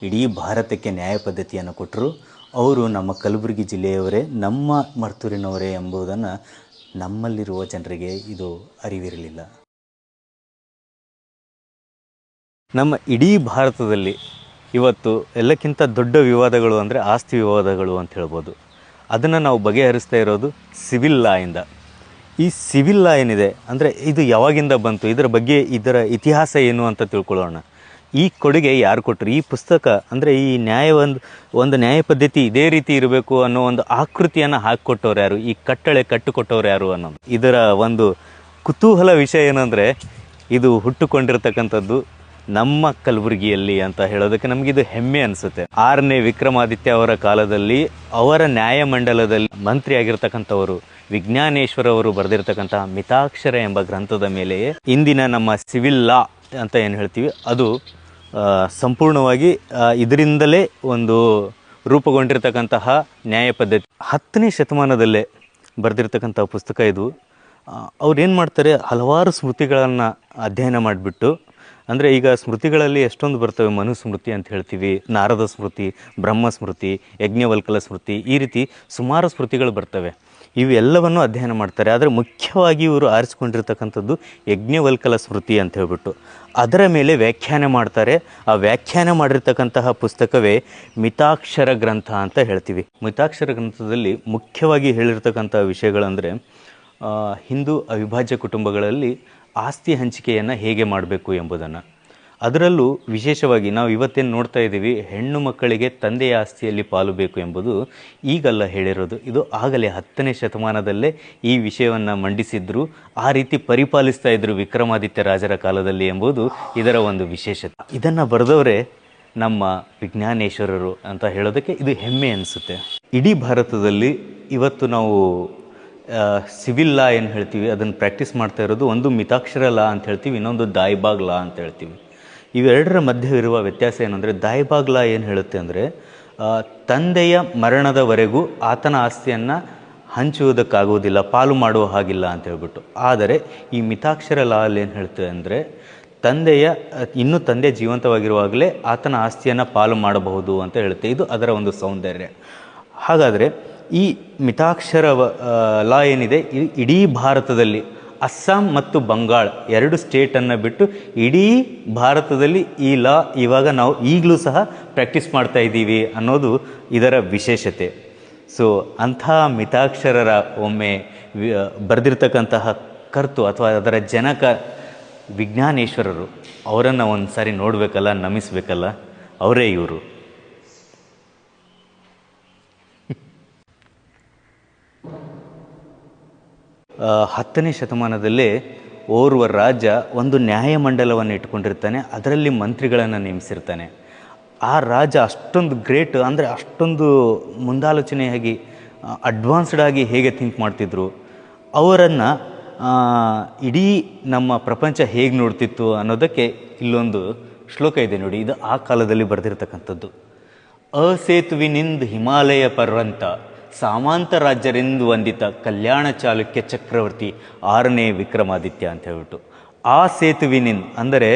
ಇಡೀ ಭಾರತಕ್ಕೆ ನ್ಯಾಯ ಪದ್ಧತಿಯನ್ನು ಕೊಟ್ಟರು. ಅವರು ನಮ್ಮ ಕಲಬುರಗಿ ಜಿಲ್ಲೆಯವರೇ, ನಮ್ಮ ಮರ್ತೂರಿನವರೇ ಎಂಬುದನ್ನು ನಮ್ಮಲ್ಲಿರುವ ಜನರಿಗೆ ಇದು ಅರಿವಿರಲಿಲ್ಲ. ನಮ್ಮ ಇಡೀ ಭಾರತದಲ್ಲಿ ಇವತ್ತು ಎಲ್ಲಕ್ಕಿಂತ ದೊಡ್ಡ ವಿವಾದಗಳು ಅಂದರೆ ಆಸ್ತಿ ವಿವಾದಗಳು ಅಂತ ಹೇಳ್ಬೋದು. ಅದನ್ನು ನಾವು ಬಗೆಹರಿಸ್ತಾ ಇರೋದು ಸಿವಿಲ್ ಲಾಯಿಂದ. ಈ ಸಿವಿಲ್ ಲಾ ಏನಿದೆ ಅಂದರೆ ಇದು ಯಾವಾಗಿಂದ ಬಂತು, ಇದರ ಬಗ್ಗೆ ಇದರ ಇತಿಹಾಸ ಏನು ಅಂತ ತಿಳ್ಕೊಳ್ಳೋಣ. ಈ ಕೊಡುಗೆ ಯಾರು ಕೊಟ್ಟರು? ಈ ಪುಸ್ತಕ ಅಂದರೆ ಈ ಒಂದು ನ್ಯಾಯ ಪದ್ಧತಿ ಇದೇ ರೀತಿ ಇರಬೇಕು ಅನ್ನೋ ಒಂದು ಆಕೃತಿಯನ್ನು ಹಾಕಿಕೊಟ್ಟವ್ರು ಯಾರು, ಈ ಕಟ್ಟುಕೊಟ್ಟವ್ರು ಯಾರು ಅನ್ನೋದು ಇದರ ಒಂದು ಕುತೂಹಲ ವಿಷಯ ಏನಂದರೆ, ಇದು ಹುಟ್ಟುಕೊಂಡಿರ್ತಕ್ಕಂಥದ್ದು ನಮ್ಮ ಕಲಬುರಗಿಯಲ್ಲಿ ಅಂತ ಹೇಳೋದಕ್ಕೆ ನಮಗಿದು ಹೆಮ್ಮೆ ಅನಿಸುತ್ತೆ. 6ನೇ ವಿಕ್ರಮಾದಿತ್ಯ ಅವರ ಕಾಲದಲ್ಲಿ ಅವರ ನ್ಯಾಯಮಂಡಲದಲ್ಲಿ ಮಂತ್ರಿ ಆಗಿರ್ತಕ್ಕಂಥವರು ವಿಜ್ಞಾನೇಶ್ವರ ಅವರು ಬರೆದಿರ್ತಕ್ಕಂತಹ ಮಿತಾಕ್ಷರ ಎಂಬ ಗ್ರಂಥದ ಮೇಲೆಯೇ ಇಂದಿನ ನಮ್ಮ ಸಿವಿಲ್ ಲಾ ಅಂತ ಏನು ಹೇಳ್ತೀವಿ ಅದು ಸಂಪೂರ್ಣವಾಗಿ ಇದರಿಂದಲೇ ಒಂದು ರೂಪುಗೊಂಡಿರ್ತಕ್ಕಂತಹ ನ್ಯಾಯ ಪದ್ಧತಿ. 10ನೇ ಶತಮಾನದಲ್ಲೇ ಬರೆದಿರ್ತಕ್ಕಂಥ ಪುಸ್ತಕ ಇದು. ಅವ್ರು ಏನು ಮಾಡ್ತಾರೆ, ಹಲವಾರು ಸ್ಮೃತಿಗಳನ್ನು ಅಧ್ಯಯನ ಮಾಡಿಬಿಟ್ಟು, ಅಂದರೆ ಈಗ ಸ್ಮೃತಿಗಳಲ್ಲಿ ಎಷ್ಟೊಂದು ಬರ್ತವೆ. ಮನುಸ್ಮೃತಿ ಅಂತ ಹೇಳ್ತೀವಿ, ನಾರದ ಸ್ಮೃತಿ, ಬ್ರಹ್ಮ ಸ್ಮೃತಿ, ಯಜ್ಞವಲ್ಕಲ ಸ್ಮೃತಿ, ಈ ರೀತಿ ಸುಮಾರು ಸ್ಮೃತಿಗಳು ಬರ್ತವೆ. ಇವೆಲ್ಲವನ್ನು ಅಧ್ಯಯನ ಮಾಡ್ತಾರೆ. ಆದರೆ ಮುಖ್ಯವಾಗಿ ಇವರು ಆರಿಸ್ಕೊಂಡಿರ್ತಕ್ಕಂಥದ್ದು ಯಜ್ಞವಲ್ಕಲ ಸ್ಮೃತಿ ಅಂತ ಹೇಳ್ಬಿಟ್ಟು ಅದರ ಮೇಲೆ ವ್ಯಾಖ್ಯಾನ ಮಾಡ್ತಾರೆ. ಆ ವ್ಯಾಖ್ಯಾನ ಮಾಡಿರ್ತಕ್ಕಂತಹ ಪುಸ್ತಕವೇ ಮಿತಾಕ್ಷರ ಗ್ರಂಥ ಅಂತ ಹೇಳ್ತೀವಿ. ಮಿತಾಕ್ಷರ ಗ್ರಂಥದಲ್ಲಿ ಮುಖ್ಯವಾಗಿ ಹೇಳಿರ್ತಕ್ಕಂಥ ವಿಷಯಗಳಂದರೆ, ಹಿಂದೂ ಅವಿಭಾಜ್ಯ ಕುಟುಂಬಗಳಲ್ಲಿ ಆಸ್ತಿ ಹಂಚಿಕೆಯನ್ನು ಹೇಗೆ ಮಾಡಬೇಕು ಎಂಬುದನ್ನು, ಅದರಲ್ಲೂ ವಿಶೇಷವಾಗಿ ನಾವು ಇವತ್ತೇನು ನೋಡ್ತಾ ಇದ್ದೀವಿ, ಹೆಣ್ಣು ಮಕ್ಕಳಿಗೆ ತಂದೆಯ ಆಸ್ತಿಯಲ್ಲಿ ಪಾಲು ಬೇಕು ಎಂಬುದು ಈಗಲ್ಲ ಹೇಳಿರೋದು, ಇದು ಆಗಲೇ 10ನೇ ಶತಮಾನದಲ್ಲೇ ಈ ವಿಷಯವನ್ನು ಮಂಡಿಸಿದ್ರು. ಆ ರೀತಿ ಪರಿಪಾಲಿಸ್ತಾ ಇದ್ರು ವಿಕ್ರಮಾದಿತ್ಯ ರಾಜರ ಕಾಲದಲ್ಲಿ ಎಂಬುದು ಇದರ ಒಂದು ವಿಶೇಷತೆ. ಇದನ್ನು ಬರೆದವರೇ ನಮ್ಮ ವಿಜ್ಞಾನೇಶ್ವರರು ಅಂತ ಹೇಳೋದಕ್ಕೆ ಇದು ಹೆಮ್ಮೆ ಅನಿಸುತ್ತೆ. ಇಡೀ ಭಾರತದಲ್ಲಿ ಇವತ್ತು ನಾವು ಸಿವಿಲ್ ಲಾ ಏನು ಹೇಳ್ತೀವಿ ಅದನ್ನು ಪ್ರಾಕ್ಟೀಸ್ ಮಾಡ್ತಾ ಇರೋದು, ಒಂದು ಮಿತಾಕ್ಷರ ಲಾ ಅಂತ ಹೇಳ್ತೀವಿ, ಇನ್ನೊಂದು ದಾಯಿಬಾಗ್ ಲಾ ಅಂತ ಹೇಳ್ತೀವಿ. ಇವೆರಡರ ಮಧ್ಯವಿರುವ ವ್ಯತ್ಯಾಸ ಏನಂದರೆ, ದಾಯಿಬಾಗ್ ಲಾ ಏನು ಹೇಳುತ್ತೆ ಅಂದರೆ, ತಂದೆಯ ಮರಣದವರೆಗೂ ಆತನ ಆಸ್ತಿಯನ್ನು ಹಂಚುವುದಕ್ಕಾಗುವುದಿಲ್ಲ, ಪಾಲು ಮಾಡುವ ಹಾಗಿಲ್ಲ ಅಂತ ಹೇಳ್ಬಿಟ್ಟು. ಆದರೆ ಈ ಮಿತಾಕ್ಷರ ಲಾ ಅಲ್ಲಿ ಏನು ಹೇಳ್ತದೆ ಅಂದರೆ, ತಂದೆ ಜೀವಂತವಾಗಿರುವಾಗಲೇ ಆತನ ಆಸ್ತಿಯನ್ನು ಪಾಲು ಮಾಡಬಹುದು ಅಂತ ಹೇಳುತ್ತೆ. ಇದು ಅದರ ಒಂದು ಸೌಂದರ್ಯ. ಹಾಗಾದರೆ ಈ ಮಿತಾಕ್ಷರ ಲಾ ಏನಿದೆ, ಇಡೀ ಭಾರತದಲ್ಲಿ ಅಸ್ಸಾಂ ಮತ್ತು ಬಂಗಾಳ 2 ಸ್ಟೇಟನ್ನು ಬಿಟ್ಟು ಇಡೀ ಭಾರತದಲ್ಲಿ ಈ ಲಾ ಇವಾಗ ನಾವು ಈಗಲೂ ಸಹ ಪ್ರಾಕ್ಟೀಸ್ ಮಾಡ್ತಾ ಇದ್ದೀವಿ ಅನ್ನೋದು ಇದರ ವಿಶೇಷತೆ. ಸೊ ಅಂಥ ಮಿತಾಕ್ಷರರ ಒಮ್ಮೆ ಬರೆದಿರ್ತಕ್ಕಂತಹ ಕರ್ತು ಅಥವಾ ಅದರ ಜನಕ ವಿಜ್ಞಾನೇಶ್ವರರು, ಅವರನ್ನು ಒಂದು ಸಾರಿ ನೋಡಬೇಕಲ್ಲ, ನಮಿಸಬೇಕಲ್ಲ, ಅವರೇ ಇವರು. 10ನೇ ಶತಮಾನದಲ್ಲೇ ಓರ್ವ ರಾಜ ಒಂದು ನ್ಯಾಯಮಂಡಲವನ್ನು ಇಟ್ಕೊಂಡಿರ್ತಾನೆ, ಅದರಲ್ಲಿ ಮಂತ್ರಿಗಳನ್ನು ನೇಮಿಸಿರ್ತಾನೆ. ಆ ರಾಜ ಅಷ್ಟೊಂದು ಗ್ರೇಟ್ ಅಂದರೆ ಅಷ್ಟೊಂದು ಮುಂದಾಲೋಚನೆಯಾಗಿ ಅಡ್ವಾನ್ಸ್ಡ್ ಆಗಿ ಹೇಗೆ ಥಿಂಕ್ ಮಾಡ್ತಿದ್ರು, ಅವರನ್ನು ಇಡೀ ನಮ್ಮ ಪ್ರಪಂಚ ಹೇಗೆ ನೋಡ್ತಿತ್ತು ಅನ್ನೋದಕ್ಕೆ ಇಲ್ಲೊಂದು ಶ್ಲೋಕ ಇದೆ ನೋಡಿ. ಇದು ಆ ಕಾಲದಲ್ಲಿ ಬರೆದಿರ್ತಕ್ಕಂಥದ್ದು. ಅಸೇತುವಿನಿಂದ ಹಿಮಾಲಯ ಪರ್ವಂತ ಸಾಮಾಂತ ರಾಜ್ಯರಿಂದ ವಂದಿತ ಕಲ್ಯಾಣ ಚಾಲುಕ್ಯ ಚಕ್ರವರ್ತಿ 6ನೇ ವಿಕ್ರಮಾದಿತ್ಯ ಅಂತ ಹೇಳ್ಬಿಟ್ಟು. ಆ ಸೇತುವಿನಿಂದ ಅಂದರೆ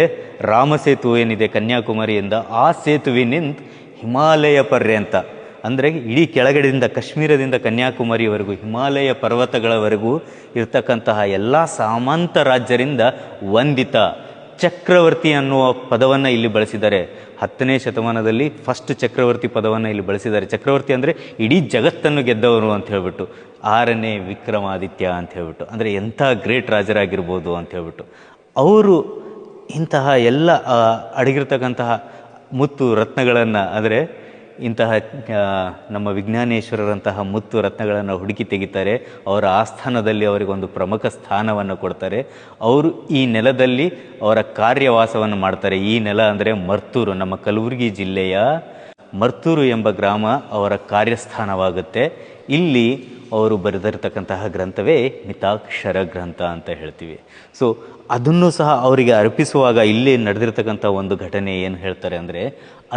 ರಾಮಸೇತು ಏನಿದೆ ಕನ್ಯಾಕುಮಾರಿಯಿಂದ, ಆ ಸೇತುವಿನಿಂದ ಹಿಮಾಲಯ ಪರ್ಯಂತ ಅಂದರೆ ಇಡೀ ಕೆಳಗಡೆಯಿಂದ ಕಾಶ್ಮೀರದಿಂದ ಕನ್ಯಾಕುಮಾರಿವರೆಗೂ ಹಿಮಾಲಯ ಪರ್ವತಗಳವರೆಗೂ ಇರ್ತಕ್ಕಂತಹ ಎಲ್ಲ ಸಾಮಂತ ರಾಜ್ಯರಿಂದ ವಂದಿತ ಚಕ್ರವರ್ತಿ ಅನ್ನುವ ಪದವನ್ನು ಇಲ್ಲಿ ಬಳಸಿದ್ದಾರೆ. 10ನೇ ಶತಮಾನದಲ್ಲಿ ಫಸ್ಟ್ ಚಕ್ರವರ್ತಿ ಪದವನ್ನು ಇಲ್ಲಿ ಬಳಸಿದ್ದಾರೆ. ಚಕ್ರವರ್ತಿ ಅಂದರೆ ಇಡೀ ಜಗತ್ತನ್ನು ಗೆದ್ದವರು ಅಂತ ಹೇಳ್ಬಿಟ್ಟು, 6ನೇ ವಿಕ್ರಮಾದಿತ್ಯ ಅಂತ ಹೇಳ್ಬಿಟ್ಟು, ಅಂದರೆ ಎಂಥ ಗ್ರೇಟ್ ರಾಜರಾಗಿರ್ಬೋದು ಅಂತ ಹೇಳ್ಬಿಟ್ಟು. ಅವರು ಇಂತಹ ಎಲ್ಲ ಅಡಗಿರ್ತಕ್ಕಂತಹ ಮುತ್ತು ರತ್ನಗಳನ್ನು, ಅಂದರೆ ಇಂತಹ ನಮ್ಮ ವಿಜ್ಞಾನೇಶ್ವರರಂತಹ ಮುತ್ತು ರತ್ನಗಳನ್ನು ಹುಡುಕಿ ತೆಗಿತಾರೆ. ಅವರ ಆಸ್ಥಾನದಲ್ಲಿ ಅವರಿಗೊಂದು ಪ್ರಮುಖ ಸ್ಥಾನವನ್ನು ಕೊಡ್ತಾರೆ. ಅವರು ಈ ನೆಲದಲ್ಲಿ ಅವರ ಕಾರ್ಯವಾಸವನ್ನು ಮಾಡ್ತಾರೆ. ಈ ನೆಲ ಅಂದರೆ ಮರ್ತೂರು, ನಮ್ಮ ಕಲಬುರಗಿ ಜಿಲ್ಲೆಯ ಮರ್ತೂರು ಎಂಬ ಗ್ರಾಮ ಅವರ ಕಾರ್ಯಸ್ಥಾನವಾಗುತ್ತೆ. ಇಲ್ಲಿ ಅವರು ಬರೆದಿರ್ತಕ್ಕಂತಹ ಗ್ರಂಥವೇ ಮಿತಾಕ್ಷರ ಗ್ರಂಥ ಅಂತ ಹೇಳ್ತೀವಿ. ಸೊ ಅದನ್ನು ಸಹ ಅವರಿಗೆ ಅರ್ಪಿಸುವಾಗ ಇಲ್ಲಿ ನಡೆದಿರ್ತಕ್ಕಂಥ ಒಂದು ಘಟನೆ ಏನು ಹೇಳ್ತಾರೆ ಅಂದರೆ,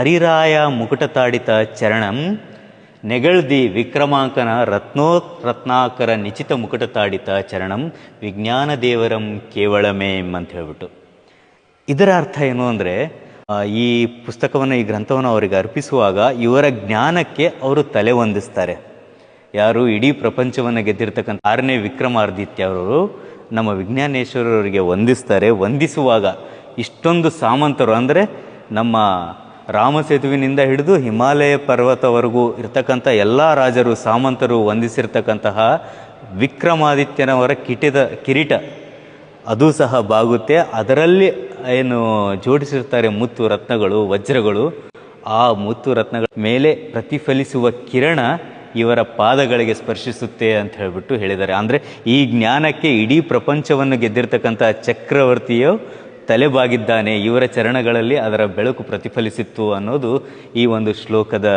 ಅರಿರಾಯ ಮುಕುಟತಾಡಿತ ಚರಣಂ ನೆಗಳ್ದಿ ವಿಕ್ರಮಾಂಕನ ರತ್ನಾಕರ ನಿಚಿತ ಮುಕುಟತಾಡಿತ ಚರಣಂ ವಿಜ್ಞಾನ ದೇವರಂ ಕೇವಳಮೇಂ ಅಂತ ಹೇಳ್ಬಿಟ್ಟು. ಇದರ ಅರ್ಥ ಏನು ಅಂದರೆ, ಈ ಪುಸ್ತಕವನ್ನು, ಈ ಗ್ರಂಥವನ್ನು ಅವರಿಗೆ ಅರ್ಪಿಸುವಾಗ ಇವರ ಜ್ಞಾನಕ್ಕೆ ಅವರು ತಲೆ ವಂದಿಸ್ತಾರೆ. ಯಾರು? ಇಡೀ ಪ್ರಪಂಚವನ್ನು ಗೆದ್ದಿರ್ತಕ್ಕಂಥ 6ನೇ ವಿಕ್ರಮಾದಿತ್ಯ ಅವರು ನಮ್ಮ ವಿಜ್ಞಾನೇಶ್ವರರಿಗೆ ವಂದಿಸ್ತಾರೆ. ವಂದಿಸುವಾಗ ಇಷ್ಟೊಂದು ಸಾಮಂತರು, ಅಂದರೆ ನಮ್ಮ ರಾಮಸೇತುವಿನಿಂದ ಹಿಡಿದು ಹಿಮಾಲಯ ಪರ್ವತವರೆಗೂ ಇರ್ತಕ್ಕಂಥ ಎಲ್ಲ ರಾಜರು, ಸಾಮಂತರು ವಂದಿಸಿರ್ತಕ್ಕಂತಹ ವಿಕ್ರಮಾದಿತ್ಯನವರ ಕಿರೀಟ ಅದು ಸಹ ಬಾಗುತ್ತೆ. ಅದರಲ್ಲಿ ಏನು ಜೋಡಿಸಿರ್ತಾರೆ ಮುತ್ತು ರತ್ನಗಳು, ವಜ್ರಗಳು, ಆ ಮುತ್ತು ರತ್ನಗಳ ಮೇಲೆ ಪ್ರತಿಫಲಿಸುವ ಕಿರಣ ಇವರ ಪಾದಗಳಿಗೆ ಸ್ಪರ್ಶಿಸುತ್ತೆ ಅಂತ ಹೇಳ್ಬಿಟ್ಟು ಹೇಳಿದ್ದಾರೆ. ಅಂದರೆ ಈ ಜ್ಞಾನಕ್ಕೆ ಇಡೀ ಪ್ರಪಂಚವನ್ನು ಗೆದ್ದಿರ್ತಕ್ಕಂಥ ಚಕ್ರವರ್ತಿಯು ತಲೆಬಾಗಿದ್ದಾನೆ, ಇವರ ಚರಣಗಳಲ್ಲಿ ಅದರ ಬೆಳಕು ಪ್ರತಿಫಲಿಸಿತ್ತು ಅನ್ನೋದು ಈ ಒಂದು ಶ್ಲೋಕದ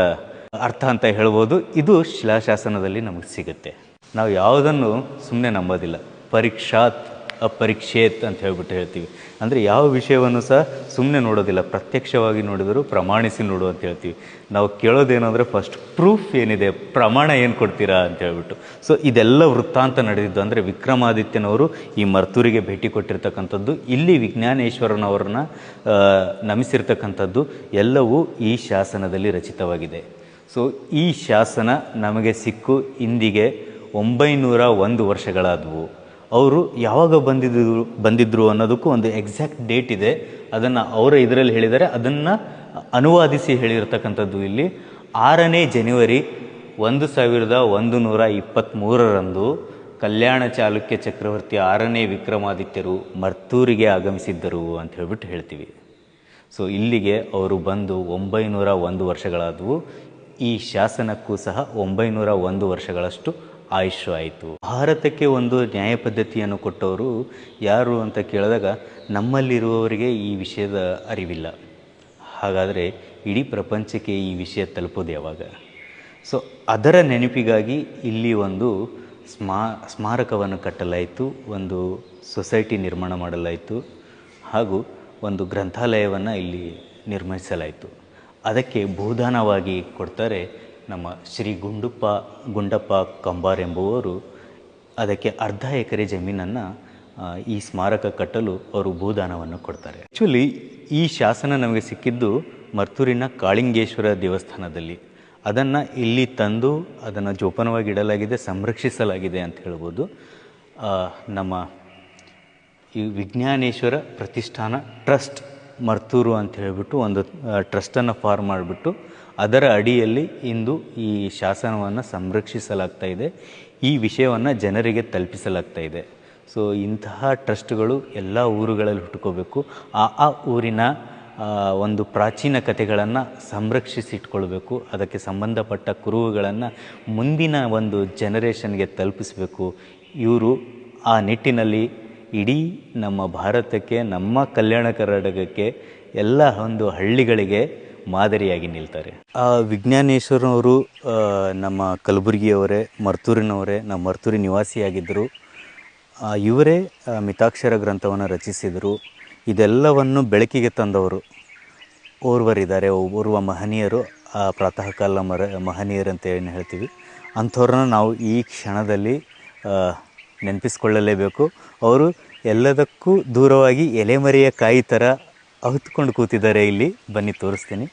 ಅರ್ಥ ಅಂತ ಹೇಳ್ಬೋದು. ಇದು ಶಿಲಾಶಾಸನದಲ್ಲಿ ನಮಗೆ ಸಿಗುತ್ತೆ. ನಾವು ಯಾವುದನ್ನು ಸುಮ್ಮನೆ ನಂಬೋದಿಲ್ಲ. ಪರೀಕ್ಷಾತ್ ಅಪರೀಕ್ಷೇತ್ ಅಂತ ಹೇಳ್ಬಿಟ್ಟು ಹೇಳ್ತೀವಿ. ಅಂದರೆ ಯಾವ ವಿಷಯವನ್ನು ಸಹ ಸುಮ್ಮನೆ ನೋಡೋದಿಲ್ಲ, ಪ್ರತ್ಯಕ್ಷವಾಗಿ ನೋಡಿದರೂ ಪ್ರಮಾಣಿಸಿ ನೋಡು ಅಂತ ಹೇಳ್ತೀವಿ. ನಾವು ಕೇಳೋದೇನೆಂದರೆ ಫಸ್ಟ್ ಪ್ರೂಫ್ ಏನಿದೆ, ಪ್ರಮಾಣ ಏನು ಕೊಡ್ತೀರಾ ಅಂತ ಹೇಳ್ಬಿಟ್ಟು. ಸೊ ಇದೆಲ್ಲ ವೃತ್ತಾಂತ ನಡೆದಿದ್ದು. ಅಂದರೆ ವಿಕ್ರಮಾದಿತ್ಯನವರು ಈ ಮರ್ತೂರಿಗೆ ಭೇಟಿ ಕೊಟ್ಟಿರ್ತಕ್ಕಂಥದ್ದು, ಇಲ್ಲಿ ವಿಜ್ಞಾನೇಶ್ವರನವ್ರನ್ನ ನಮಿಸಿರ್ತಕ್ಕಂಥದ್ದು ಎಲ್ಲವೂ ಈ ಶಾಸನದಲ್ಲಿ ರಚಿತವಾಗಿದೆ. ಸೊ ಈ ಶಾಸನ ನಮಗೆ ಸಿಕ್ಕು ಇಂದಿಗೆ 901 ವರ್ಷಗಳಾದವು. ಅವರು ಯಾವಾಗ ಬಂದಿದ್ದರು ಅನ್ನೋದಕ್ಕೂ ಒಂದು ಎಕ್ಸಾಕ್ಟ್ ಡೇಟ್ ಇದೆ. ಅದನ್ನು ಅವರ ಇದರಲ್ಲಿ ಹೇಳಿದ್ದಾರೆ. ಅದನ್ನು ಅನುವಾದಿಸಿ ಹೇಳಿರ್ತಕ್ಕಂಥದ್ದು ಇಲ್ಲಿ 6ನೇ ಜನವರಿ 1123 ಕಲ್ಯಾಣ ಚಾಲುಕ್ಯ ಚಕ್ರವರ್ತಿ 6ನೇ ವಿಕ್ರಮಾದಿತ್ಯರು ಮರ್ತೂರಿಗೆ ಆಗಮಿಸಿದ್ದರು ಅಂತ ಹೇಳ್ಬಿಟ್ಟು ಹೇಳ್ತೀವಿ. ಸೊ ಇಲ್ಲಿಗೆ ಅವರು ಬಂದು 901 ವರ್ಷಗಳಾದವು. ಈ ಶಾಸನಕ್ಕೂ ಸಹ 901 ವರ್ಷಗಳಷ್ಟು ಆಯುಷ್ಯ ಆಯಿತು. ಭಾರತಕ್ಕೆ ಒಂದು ನ್ಯಾಯ ಪದ್ಧತಿಯನ್ನು ಕೊಟ್ಟವರು ಯಾರು ಅಂತ ಕೇಳಿದಾಗ ನಮ್ಮಲ್ಲಿರುವವರಿಗೆ ಈ ವಿಷಯದ ಅರಿವಿಲ್ಲ. ಹಾಗಾದರೆ ಇಡೀ ಪ್ರಪಂಚಕ್ಕೆ ಈ ವಿಷಯ ತಲುಪೋದು ಯಾವಾಗ? ಸೊ ಅದರ ನೆನಪಿಗಾಗಿ ಇಲ್ಲಿ ಒಂದು ಸ್ಮಾರಕವನ್ನು ಕಟ್ಟಲಾಯಿತು, ಒಂದು ಸೊಸೈಟಿ ನಿರ್ಮಾಣ ಮಾಡಲಾಯಿತು, ಹಾಗೂ ಒಂದು ಗ್ರಂಥಾಲಯವನ್ನು ಇಲ್ಲಿ ನಿರ್ಮಿಸಲಾಯಿತು. ಅದಕ್ಕೆ ಭೂದಾನವಾಗಿ ಕೊಡ್ತಾರೆ ನಮ್ಮ ಶ್ರೀ ಗುಂಡಪ್ಪ ಕಂಬಾರ್ ಎಂಬುವರು. ಅದಕ್ಕೆ 1/2 ಎಕರೆ ಜಮೀನನ್ನು ಈ ಸ್ಮಾರಕ ಕಟ್ಟಲು ಅವರು ಭೂದಾನವನ್ನು ಕೊಡ್ತಾರೆ. ಆ್ಯಕ್ಚುಲಿ ಈ ಶಾಸನ ನಮಗೆ ಸಿಕ್ಕಿದ್ದು ಮರ್ತೂರಿನ ಕಾಳಿಂಗೇಶ್ವರ ದೇವಸ್ಥಾನದಲ್ಲಿ. ಅದನ್ನು ಇಲ್ಲಿ ತಂದು ಅದನ್ನು ಜೋಪಾನವಾಗಿ ಇಡಲಾಗಿದೆ, ಸಂರಕ್ಷಿಸಲಾಗಿದೆ ಅಂತ ಹೇಳ್ಬೋದು. ನಮ್ಮ ಈ ವಿಜ್ಞಾನೇಶ್ವರ ಪ್ರತಿಷ್ಠಾನ ಟ್ರಸ್ಟ್ ಮರ್ತೂರು ಅಂತ ಹೇಳಿಬಿಟ್ಟು ಒಂದು ಟ್ರಸ್ಟನ್ನು ಫಾರ್ಮ್ ಮಾಡಿಬಿಟ್ಟು ಅದರ ಅಡಿಯಲ್ಲಿ ಇಂದು ಈ ಶಾಸನವನ್ನು ಸಂರಕ್ಷಿಸಲಾಗ್ತಾ ಇದೆ. ಈ ವಿಷಯವನ್ನು ಜನರಿಗೆ ತಲುಪಿಸಲಾಗ್ತಾ ಇದೆ. ಸೊ ಇಂತಹ ಟ್ರಸ್ಟ್ಗಳು ಎಲ್ಲ ಊರುಗಳಲ್ಲಿ ಹುಟ್ಕೋಬೇಕು. ಆ ಊರಿನ ಒಂದು ಪ್ರಾಚೀನ ಕಥೆಗಳನ್ನು ಸಂರಕ್ಷಿಸಿಟ್ಕೊಳ್ಬೇಕು. ಅದಕ್ಕೆ ಸಂಬಂಧಪಟ್ಟ ಕುರುಹುಗಳನ್ನು ಮುಂದಿನ ಒಂದು ಜನರೇಷನ್ಗೆ ತಲುಪಿಸಬೇಕು. ಇವರು ಆ ನಿಟ್ಟಿನಲ್ಲಿ ಇಡೀ ನಮ್ಮ ಭಾರತಕ್ಕೆ, ನಮ್ಮ ಕಲ್ಯಾಣ ಕರ್ನಾಟಕಕ್ಕೆ, ಎಲ್ಲ ಒಂದು ಹಳ್ಳಿಗಳಿಗೆ ಮಾದರಿಯಾಗಿ ನಿಲ್ತಾರೆ. ವಿಜ್ಞಾನೇಶ್ವರನವರು ನಮ್ಮ ಕಲಬುರಗಿಯವರೇ, ಮರ್ತೂರಿನವರೇ, ನಮ್ಮ ಮರ್ತೂರಿ ನಿವಾಸಿಯಾಗಿದ್ದರು. ಇವರೇ ಮಿತಾಕ್ಷರ ಗ್ರಂಥವನ್ನು ರಚಿಸಿದರು. ಇದೆಲ್ಲವನ್ನು ಬೆಳಕಿಗೆ ತಂದವರು ಓರ್ವರಿದ್ದಾರೆ, ಓರ್ವ ಮಹನೀಯರು, ಪ್ರಾತಃ ಕಾಲ ಮಹನೀಯರು ಅಂತ ಏನು ಹೇಳ್ತೀವಿ. ಅಂಥವ್ರನ್ನ ನಾವು ಈ ಕ್ಷಣದಲ್ಲಿ ನೆನಪಿಸ್ಕೊಳ್ಳಲೇಬೇಕು. ಅವರು ಎಲ್ಲದಕ್ಕೂ ದೂರವಾಗಿ ಎಲೆಮರೆಯ ಕಾಯಿ ಥರ ಹೊತ್ಕೊಂಡು ಕೂತಿದ್ದಾರೆ. ಇಲ್ಲಿ ಬನ್ನಿ ತೋರಿಸ್ತೀನಿ.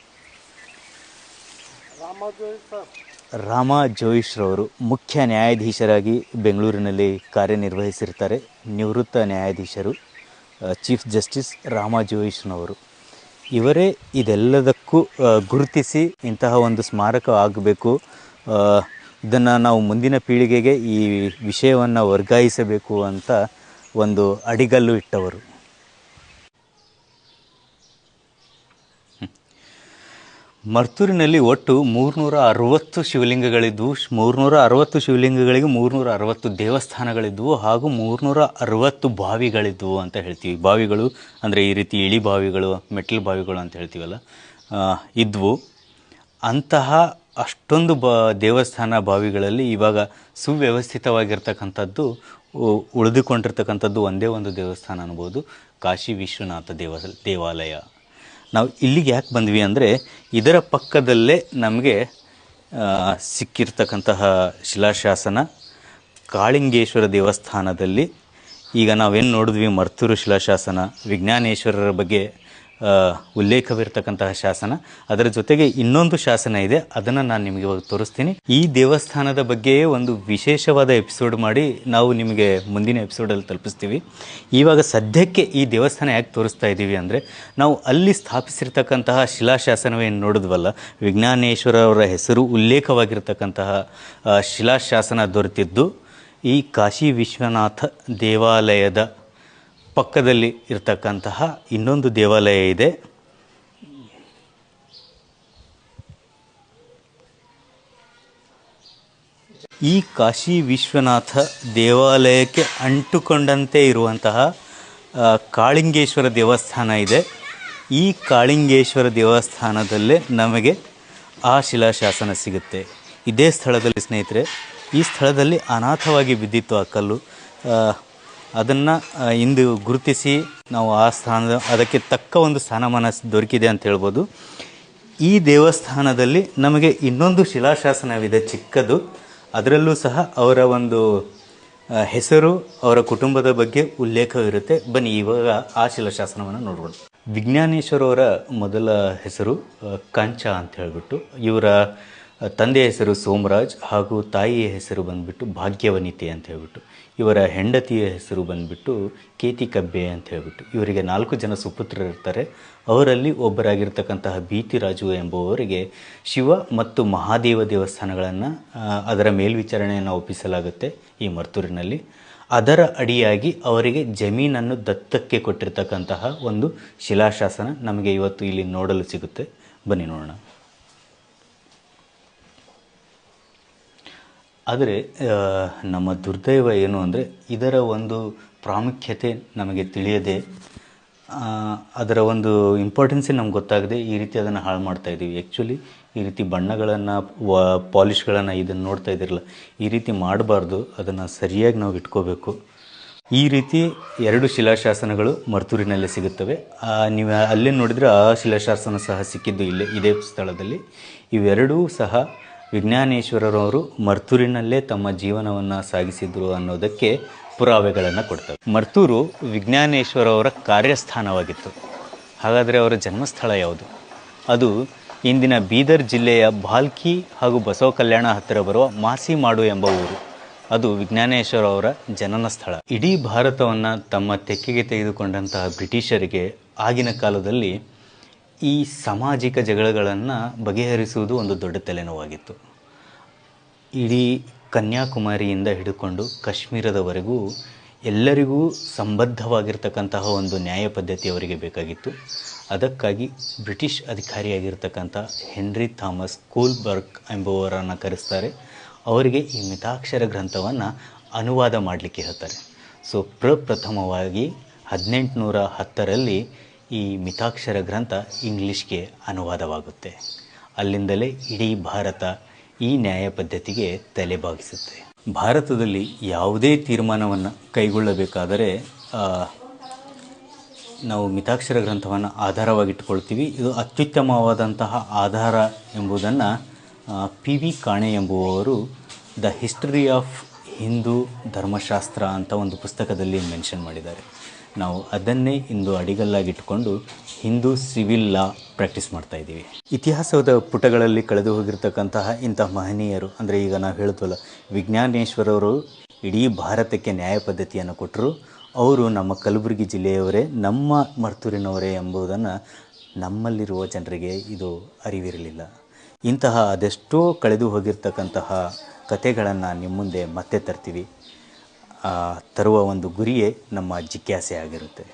ರಾಮ ಜೋಯಿಶ್ರವರು ಮುಖ್ಯ ನ್ಯಾಯಾಧೀಶರಾಗಿ ಬೆಂಗಳೂರಿನಲ್ಲಿ ಕಾರ್ಯನಿರ್ವಹಿಸಿರ್ತಾರೆ. ನಿವೃತ್ತ ನ್ಯಾಯಾಧೀಶರು, ಚೀಫ್ ಜಸ್ಟಿಸ್ ರಾಮ ಜೋಯಿಶ್ರವರು. ಇವರೇ ಇದೆಲ್ಲದಕ್ಕೂ ಗುರುತಿಸಿ ಇಂತಹ ಒಂದು ಸ್ಮಾರಕ ಆಗಬೇಕು, ಇದನ್ನು ನಾವು ಮುಂದಿನ ಪೀಳಿಗೆಗೆ ಈ ವಿಷಯವನ್ನು ವರ್ಗಾಯಿಸಬೇಕು ಅಂತ ಒಂದು ಅಡಿಗಲ್ಲು ಇಟ್ಟವರು. ಮರ್ತೂರಿನಲ್ಲಿ ಒಟ್ಟು 360 ಶಿವಲಿಂಗಗಳಿದ್ವು. 360 ಶಿವಲಿಂಗಗಳಿಗೆ 360 ದೇವಸ್ಥಾನಗಳಿದ್ವು, ಹಾಗೂ 360 ಬಾವಿಗಳಿದ್ವು ಅಂತ ಹೇಳ್ತೀವಿ. ಬಾವಿಗಳು ಅಂದರೆ ಈ ರೀತಿ ಇಳಿ ಬಾವಿಗಳು, ಮೆಟ್ಲು ಬಾವಿಗಳು ಅಂತ ಹೇಳ್ತೀವಲ್ಲ, ಇದ್ವು. ಅಂತಹ ಅಷ್ಟೊಂದು ದೇವಸ್ಥಾನ ಬಾವಿಗಳಲ್ಲಿ ಇವಾಗ ಸುವ್ಯವಸ್ಥಿತವಾಗಿರ್ತಕ್ಕಂಥದ್ದು, ಉಳಿದುಕೊಂಡಿರ್ತಕ್ಕಂಥದ್ದು ಒಂದೇ ಒಂದು ದೇವಸ್ಥಾನ ಅನ್ಬೋದು, ಕಾಶಿ ವಿಶ್ವನಾಥ ದೇವಾಲಯ. ನಾವು ಇಲ್ಲಿಗೆ ಯಾಕೆ ಬಂದ್ವಿ ಅಂದರೆ ಇದರ ಪಕ್ಕದಲ್ಲೇ ನಮಗೆ ಸಿಕ್ಕಿರ್ತಕ್ಕಂತಹ ಶಿಲಾಶಾಸನ ಕಾಳಿಂಗೇಶ್ವರ ದೇವಸ್ಥಾನದಲ್ಲಿ. ಈಗ ನಾವೇನು ನೋಡಿದ್ವಿ ಮರ್ತೂರು ಶಿಲಾಶಾಸನ, ವಿಜ್ಞಾನೇಶ್ವರರ ಬಗ್ಗೆ ಉಲ್ಲೇಖವಿರ್ತಕ್ಕಂತಹ ಶಾಸನ. ಅದರ ಜೊತೆಗೆ ಇನ್ನೊಂದು ಶಾಸನ ಇದೆ, ಅದನ್ನು ನಾನು ನಿಮಗೆ ಇವಾಗ ತೋರಿಸ್ತೀನಿ. ಈ ದೇವಸ್ಥಾನದ ಬಗ್ಗೆಯೇ ಒಂದು ವಿಶೇಷವಾದ ಎಪಿಸೋಡ್ ಮಾಡಿ ನಾವು ನಿಮಗೆ ಮುಂದಿನ ಎಪಿಸೋಡಲ್ಲಿ ತಲುಪಿಸ್ತೀವಿ. ಇವಾಗ ಸದ್ಯಕ್ಕೆ ಈ ದೇವಸ್ಥಾನ ಯಾಕೆ ತೋರಿಸ್ತಾ ಇದ್ದೀವಿ ಅಂದರೆ, ನಾವು ಅಲ್ಲಿ ಸ್ಥಾಪಿಸಿರ್ತಕ್ಕಂತಹ ಶಿಲಾಶಾಸನವೇನು ನೋಡಿದ್ವಲ್ಲ, ವಿಜ್ಞಾನೇಶ್ವರ ಅವರ ಹೆಸರು ಉಲ್ಲೇಖವಾಗಿರ್ತಕ್ಕಂತಹ ಶಿಲಾಶಾಸನ ದೊರೆತಿದ್ದು ಈ ಕಾಶಿ ವಿಶ್ವನಾಥ ದೇವಾಲಯದ ಪಕ್ಕದಲ್ಲಿ ಇರತಕ್ಕಂತಹ ಇನ್ನೊಂದು ದೇವಾಲಯ ಇದೆ. ಈ ಕಾಶಿ ವಿಶ್ವನಾಥ ದೇವಾಲಯಕ್ಕೆ ಅಂಟುಕೊಂಡಂತೆ ಇರುವಂತಹ ಕಾಳಿಂಗೇಶ್ವರ ದೇವಸ್ಥಾನ ಇದೆ. ಈ ಕಾಳಿಂಗೇಶ್ವರ ದೇವಸ್ಥಾನದಲ್ಲೇ ನಮಗೆ ಆ ಶಿಲಾಶಾಸನ ಸಿಗುತ್ತೆ. ಇದೇ ಸ್ಥಳದಲ್ಲಿ ಸ್ನೇಹಿತರೆ, ಈ ಸ್ಥಳದಲ್ಲಿ ಅನಾಥವಾಗಿ ಬಿದ್ದಿತ್ತು ಆ ಕಲ್ಲು. ಅದನ್ನು ಇಂದು ಗುರುತಿಸಿ ನಾವು ಆ ಅದಕ್ಕೆ ತಕ್ಕ ಒಂದು ಸ್ಥಾನಮಾನ ದೊರಕಿದೆ ಅಂತ ಹೇಳ್ಬೋದು. ಈ ದೇವಸ್ಥಾನದಲ್ಲಿ ನಮಗೆ ಇನ್ನೊಂದು ಶಿಲಾಶಾಸನವಿದೆ ಚಿಕ್ಕದು. ಅದರಲ್ಲೂ ಸಹ ಅವರ ಒಂದು ಹೆಸರು, ಅವರ ಕುಟುಂಬದ ಬಗ್ಗೆ ಉಲ್ಲೇಖವಿರುತ್ತೆ. ಬನ್ನಿ ಇವಾಗ ಆ ಶಿಲಾಶಾಸನವನ್ನು ನೋಡ್ಬೋದು. ವಿಜ್ಞಾನೇಶ್ವರ ಅವರ ಮೊದಲ ಹೆಸರು ಕಂಚ ಅಂತ ಹೇಳಿಬಿಟ್ಟು, ಇವರ ತಂದೆಯ ಹೆಸರು ಸೋಮರಾಜ್ ಹಾಗೂ ತಾಯಿಯ ಹೆಸರು ಬಂದುಬಿಟ್ಟು ಭಾಗ್ಯವನಿತೆ ಅಂತ ಹೇಳ್ಬಿಟ್ಟು, ಇವರ ಹೆಂಡತಿಯ ಹೆಸರು ಬಂದುಬಿಟ್ಟು ಕೇತಿ ಕಬ್ಬೆ ಅಂತ ಹೇಳ್ಬಿಟ್ಟು, ಇವರಿಗೆ 4 ಜನ ಸುಪುತ್ರರಿರ್ತಾರೆ. ಅವರಲ್ಲಿ ಒಬ್ಬರಾಗಿರ್ತಕ್ಕಂತಹ ಬೀತಿರಾಜು ಎಂಬುವವರಿಗೆ ಶಿವ ಮತ್ತು ಮಹಾದೇವ ದೇವಸ್ಥಾನಗಳನ್ನು ಅದರ ಮೇಲ್ವಿಚಾರಣೆಯನ್ನು ಒಪ್ಪಿಸಲಾಗುತ್ತೆ ಈ ಮರ್ತೂರಿನಲ್ಲಿ. ಅದರ ಅಡಿಯಾಗಿ ಅವರಿಗೆ ಜಮೀನನ್ನು ದತ್ತಕ್ಕೆ ಕೊಟ್ಟಿರ್ತಕ್ಕಂತಹ ಒಂದು ಶಿಲಾಶಾಸನ ನಮಗೆ ಇವತ್ತು ಇಲ್ಲಿ ನೋಡಲು ಸಿಗುತ್ತೆ. ಬನ್ನಿ ನೋಡೋಣ. ಆದರೆ ನಮ್ಮ ದುರ್ದೈವ ಏನು ಅಂದರೆ, ಇದರ ಒಂದು ಪ್ರಾಮುಖ್ಯತೆ ನಮಗೆ ತಿಳಿಯದೆ, ಅದರ ಒಂದು ಇಂಪಾರ್ಟೆನ್ಸೇ ನಮ್ಗೆ ಗೊತ್ತಾಗದೆ ಈ ರೀತಿ ಅದನ್ನು ಹಾಳು ಮಾಡ್ತಾ ಇದ್ದೀವಿ. ಆ್ಯಕ್ಚುಲಿ ಈ ರೀತಿ ಬಣ್ಣಗಳನ್ನು, ಪಾಲಿಷ್ಗಳನ್ನು ಇದನ್ನು ನೋಡ್ತಾ ಇದ್ದಿರಲ್ಲ, ಈ ರೀತಿ ಮಾಡಬಾರ್ದು. ಅದನ್ನು ಸರಿಯಾಗಿ ನಾವು ಇಟ್ಕೋಬೇಕು. ಈ ರೀತಿ 2 ಶಿಲಾಶಾಸನಗಳು ಮರ್ತೂರಿನಲ್ಲೇ ಸಿಗುತ್ತವೆ. ನೀವು ಅಲ್ಲೇ ನೋಡಿದರೆ ಆ ಶಿಲಾಶಾಸನ ಸಹ ಸಿಕ್ಕಿದ್ದು ಇದೇ ಸ್ಥಳದಲ್ಲಿ. ಇವೆರಡೂ ಸಹ ವಿಜ್ಞಾನೇಶ್ವರರವರು ಮರ್ತೂರಿನಲ್ಲೇ ತಮ್ಮ ಜೀವನವನ್ನು ಸಾಗಿಸಿದ್ರು ಅನ್ನೋದಕ್ಕೆ ಪುರಾವೆಗಳನ್ನು ಕೊಡ್ತವೆ. ಮರ್ತೂರು ವಿಜ್ಞಾನೇಶ್ವರವರ ಕಾರ್ಯಸ್ಥಾನವಾಗಿತ್ತು. ಹಾಗಾದರೆ ಅವರ ಜನ್ಮಸ್ಥಳ ಯಾವುದು? ಅದು ಇಂದಿನ ಬೀದರ್ ಜಿಲ್ಲೆಯ ಭಾಲ್ಕಿ ಹಾಗೂ ಬಸವ ಕಲ್ಯಾಣ ಹತ್ತಿರ ಬರುವ ಮಾಸಿಮಾಡು ಎಂಬ ಊರು. ಅದು ವಿಜ್ಞಾನೇಶ್ವರ ಅವರ ಜನನ ಸ್ಥಳ. ಇಡೀ ಭಾರತವನ್ನು ತಮ್ಮ ತೆಕ್ಕೆಗೆ ತೆಗೆದುಕೊಂಡಂತಹ ಬ್ರಿಟಿಷರಿಗೆ ಆಗಿನ ಕಾಲದಲ್ಲಿ ಈ ಸಾಮಾಜಿಕ ಜಗಳಗಳನ್ನು ಬಗೆಹರಿಸುವುದು ಒಂದು ದೊಡ್ಡ ತಲೆನೋವಾಗಿತ್ತು. ಇಡೀ ಕನ್ಯಾಕುಮಾರಿಯಿಂದ ಹಿಡ್ಕೊಂಡು ಕಾಶ್ಮೀರದವರೆಗೂ ಎಲ್ಲರಿಗೂ ಸಂಬದ್ಧವಾಗಿರ್ತಕ್ಕಂತಹ ಒಂದು ನ್ಯಾಯ ಪದ್ಧತಿ ಅವರಿಗೆ ಬೇಕಾಗಿತ್ತು. ಅದಕ್ಕಾಗಿ ಬ್ರಿಟಿಷ್ ಅಧಿಕಾರಿಯಾಗಿರ್ತಕ್ಕಂಥ ಹೆನ್ರಿ ಥಾಮಸ್ ಕೂಲ್ಬರ್ಗ್ ಎಂಬುವರನ್ನು ಕರೆಸ್ತಾರೆ. ಅವರಿಗೆ ಈ ಮಿತಾಕ್ಷರ ಗ್ರಂಥವನ್ನು ಅನುವಾದ ಮಾಡಲಿಕ್ಕೆ ಹೇಳ್ತಾರೆ. ಸೊ ಪ್ರಪ್ರಥಮವಾಗಿ 1810ರಲ್ಲಿ ಈ ಮಿತಾಕ್ಷರ ಗ್ರಂಥ ಇಂಗ್ಲೀಷ್ಗೆ ಅನುವಾದವಾಗುತ್ತೆ. ಅಲ್ಲಿಂದಲೇ ಇಡೀ ಭಾರತ ಈ ನ್ಯಾಯ ಪದ್ಧತಿಗೆ ತಲೆಬಾಗಿಸುತ್ತೆ. ಭಾರತದಲ್ಲಿ ಯಾವುದೇ ತೀರ್ಮಾನವನ್ನು ಕೈಗೊಳ್ಳಬೇಕಾದರೆ ನಾವು ಮಿತಾಕ್ಷರ ಗ್ರಂಥವನ್ನು ಆಧಾರವಾಗಿಟ್ಟುಕೊಳ್ತೀವಿ. ಇದು ಅತ್ಯುತ್ತಮವಾದಂತಹ ಆಧಾರ ಎಂಬುದನ್ನು PV ಕಾಣೆ ಎಂಬುವವರು ದ ಹಿಸ್ಟರಿ ಆಫ್ ಹಿಂದೂ ಧರ್ಮಶಾಸ್ತ್ರ ಅಂತ ಒಂದು ಪುಸ್ತಕದಲ್ಲಿ ಮೆನ್ಷನ್ ಮಾಡಿದ್ದಾರೆ. ನಾವು ಅದನ್ನೇ ಇಂದು ಅಡಿಗಲ್ಲಾಗಿಟ್ಟುಕೊಂಡು ಹಿಂದೂ ಸಿವಿಲ್ ಲಾ ಪ್ರಾಕ್ಟೀಸ್ ಮಾಡ್ತಾಯಿದ್ದೀವಿ. ಇತಿಹಾಸದ ಪುಟಗಳಲ್ಲಿ ಕಳೆದು ಹೋಗಿರ್ತಕ್ಕಂತಹ ಇಂಥ ಮಹನೀಯರು, ಅಂದರೆ ಈಗ ನಾವು ಹೇಳ್ತವಲ್ಲ, ವಿಜ್ಞಾನೇಶ್ವರವರು ಇಡೀ ಭಾರತಕ್ಕೆ ನ್ಯಾಯ ಪದ್ಧತಿಯನ್ನು ಕೊಟ್ಟರು. ಅವರು ನಮ್ಮ ಕಲಬುರಗಿ ಜಿಲ್ಲೆಯವರೇ, ನಮ್ಮ ಮರ್ತೂರಿನವರೇ ಎಂಬುದನ್ನು ನಮ್ಮಲ್ಲಿರುವ ಜನರಿಗೆ ಇದು ಅರಿವಿರಲಿಲ್ಲ. ಇಂತಹ ಅದೆಷ್ಟೋ ಕಳೆದು ಹೋಗಿರ್ತಕ್ಕಂತಹ ಕಥೆಗಳನ್ನು ನಿಮ್ಮ ಮುಂದೆ ಮತ್ತೆ ತರ್ತೀವಿ. ತರುವ ಒಂದು ಗುರಿಯೇ ನಮ್ಮ ಜಿಜ್ಞಾಸೆ ಆಗಿರುತ್ತೆ.